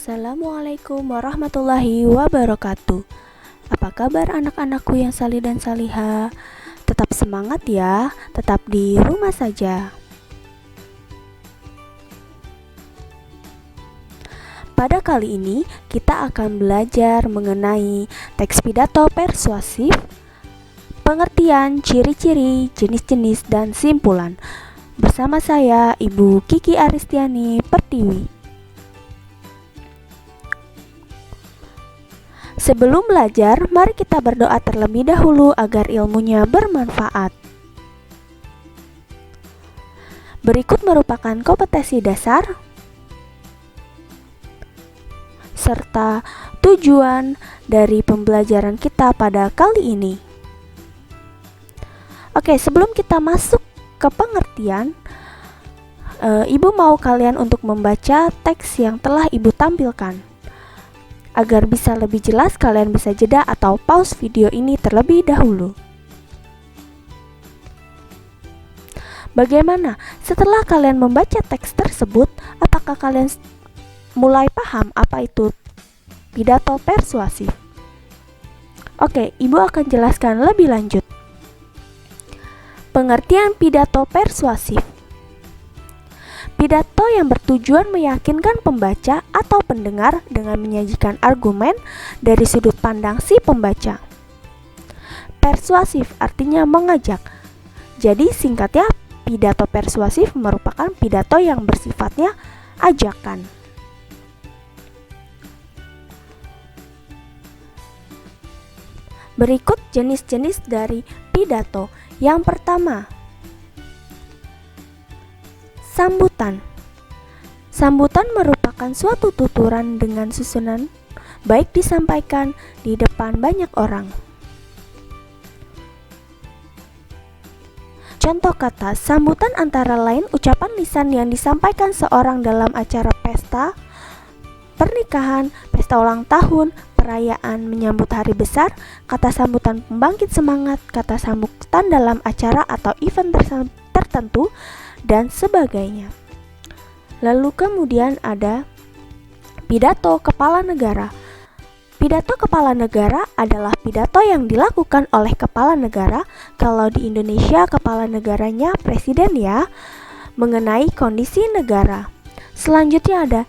Assalamualaikum warahmatullahi wabarakatuh. Apa kabar anak-anakku yang salih dan salihah? Tetap semangat ya, tetap di rumah saja. Pada kali ini kita akan belajar mengenai teks pidato persuasif, pengertian, ciri-ciri, jenis-jenis, dan simpulan. Bersama saya, Ibu Kiki Aristiani Pertiwi. Sebelum belajar, mari kita berdoa terlebih dahulu agar ilmunya bermanfaat. Berikut merupakan kompetensi dasar serta tujuan dari pembelajaran kita pada kali ini. Oke, sebelum kita masuk ke pengertian, Ibu mau kalian untuk membaca teks yang telah Ibu tampilkan. Agar bisa lebih jelas, kalian bisa jeda atau pause video ini terlebih dahulu. Bagaimana? Setelah kalian membaca teks tersebut, apakah kalian mulai paham apa itu pidato persuasif? Oke, Ibu akan jelaskan lebih lanjut. Pengertian pidato persuasif. Pidato yang bertujuan meyakinkan pembaca atau pendengar dengan menyajikan argumen dari sudut pandang si pembaca. Persuasif artinya mengajak. Jadi singkatnya, pidato persuasif merupakan pidato yang bersifatnya ajakan. Berikut jenis-jenis dari pidato. Yang pertama, sambutan. Sambutan merupakan suatu tuturan dengan susunan baik disampaikan di depan banyak orang. Contoh kata sambutan antara lain ucapan lisan yang disampaikan seorang dalam acara pesta, pernikahan, pesta ulang tahun, perayaan menyambut hari besar, kata sambutan pembangkit semangat, kata sambutan dalam acara atau event tertentu, dan sebagainya. Lalu kemudian ada pidato kepala negara. Pidato kepala negara adalah pidato yang dilakukan oleh kepala negara, kalau di Indonesia kepala negaranya presiden ya, mengenai kondisi negara. Selanjutnya ada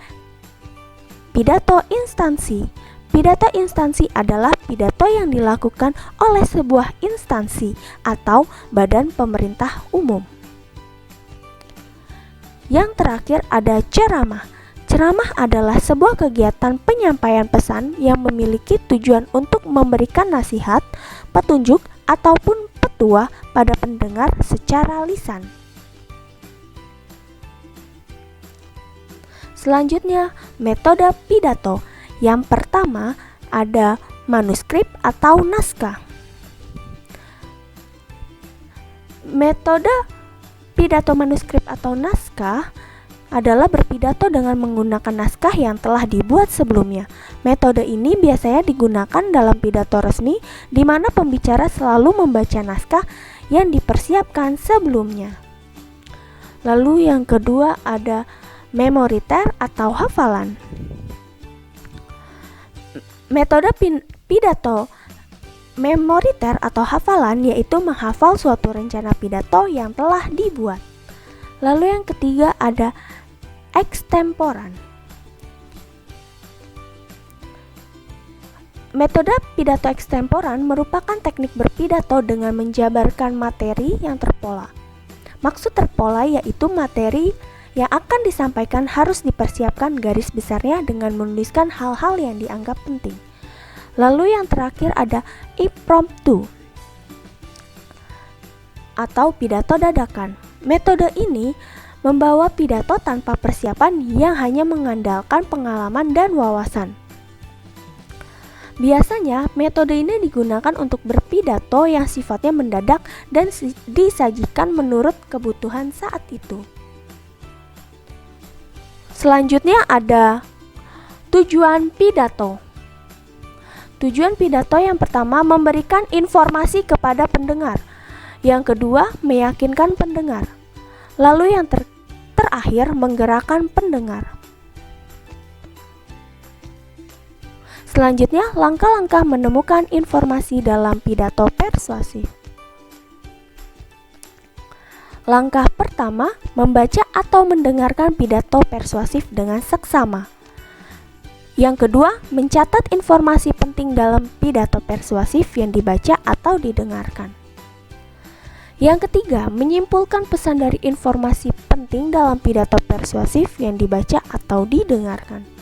pidato instansi. Pidato instansi adalah pidato yang dilakukan oleh sebuah instansi atau badan pemerintah umum. Yang terakhir ada ceramah. Ceramah adalah sebuah kegiatan penyampaian pesan yang memiliki tujuan untuk memberikan nasihat, petunjuk, ataupun petua pada pendengar secara lisan. Selanjutnya, metode pidato. Yang pertama ada manuskrip atau naskah. Metode pidato manuskrip atau naskah adalah berpidato dengan menggunakan naskah yang telah dibuat sebelumnya. Metode ini biasanya digunakan dalam pidato resmi di mana pembicara selalu membaca naskah yang dipersiapkan sebelumnya. Lalu yang kedua ada memoriter atau hafalan. Metode pidato memoriter atau hafalan yaitu menghafal suatu rencana pidato yang telah dibuat. Lalu yang ketiga ada ekstemporan. Metode pidato ekstemporan merupakan teknik berpidato dengan menjabarkan materi yang terpola. Maksud terpola yaitu materi yang akan disampaikan harus dipersiapkan garis besarnya dengan menuliskan hal-hal yang dianggap penting. Lalu yang terakhir ada impromptu atau pidato dadakan. Metode ini membawa pidato tanpa persiapan yang hanya mengandalkan pengalaman dan wawasan. Biasanya metode ini digunakan untuk berpidato yang sifatnya mendadak dan disajikan menurut kebutuhan saat itu. Selanjutnya ada tujuan pidato. Tujuan pidato yang pertama memberikan informasi kepada pendengar. Yang kedua meyakinkan pendengar. Lalu yang terakhir menggerakkan pendengar. Selanjutnya, langkah-langkah menemukan informasi dalam pidato persuasif. Langkah pertama, membaca atau mendengarkan pidato persuasif dengan seksama. Yang kedua, mencatat informasi penting dalam pidato persuasif yang dibaca atau didengarkan. Yang ketiga, menyimpulkan pesan dari informasi penting dalam pidato persuasif yang dibaca atau didengarkan.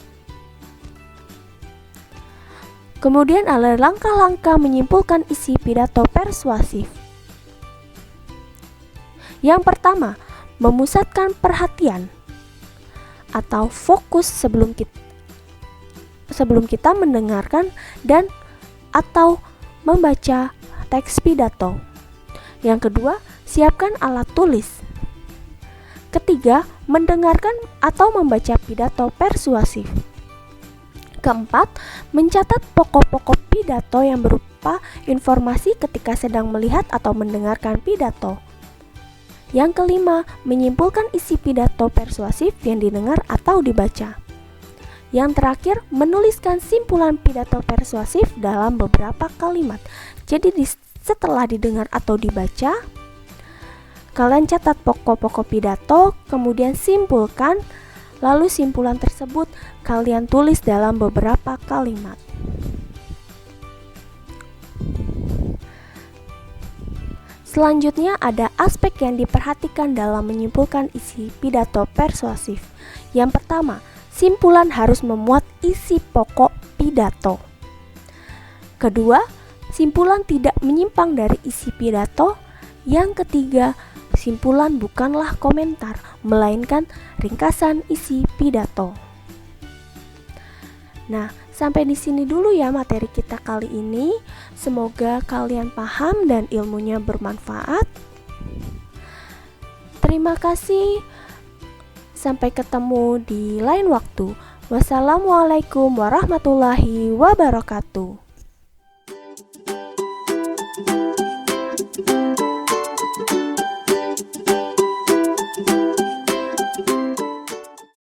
Kemudian ada langkah-langkah menyimpulkan isi pidato persuasif. Yang pertama, memusatkan perhatian atau fokus sebelum kita mendengarkan dan atau membaca teks pidato. Yang kedua, siapkan alat tulis. Ketiga, mendengarkan atau membaca pidato persuasif. Keempat, mencatat pokok-pokok pidato yang berupa informasi ketika sedang melihat atau mendengarkan pidato. Yang kelima, menyimpulkan isi pidato persuasif yang didengar atau dibaca. Yang terakhir, menuliskan simpulan pidato persuasif dalam beberapa kalimat. Jadi setelah didengar atau dibaca, kalian catat pokok-pokok pidato, kemudian simpulkan, lalu simpulan tersebut kalian tulis dalam beberapa kalimat. Selanjutnya ada aspek yang diperhatikan dalam menyimpulkan isi pidato persuasif. Yang pertama, simpulan harus memuat isi pokok pidato. Kedua, simpulan tidak menyimpang dari isi pidato. Yang ketiga, simpulan bukanlah komentar, melainkan ringkasan isi pidato. Nah, sampai di sini dulu ya materi kita kali ini. Semoga kalian paham dan ilmunya bermanfaat. Terima kasih. Sampai ketemu di lain waktu. Wassalamualaikum warahmatullahi wabarakatuh.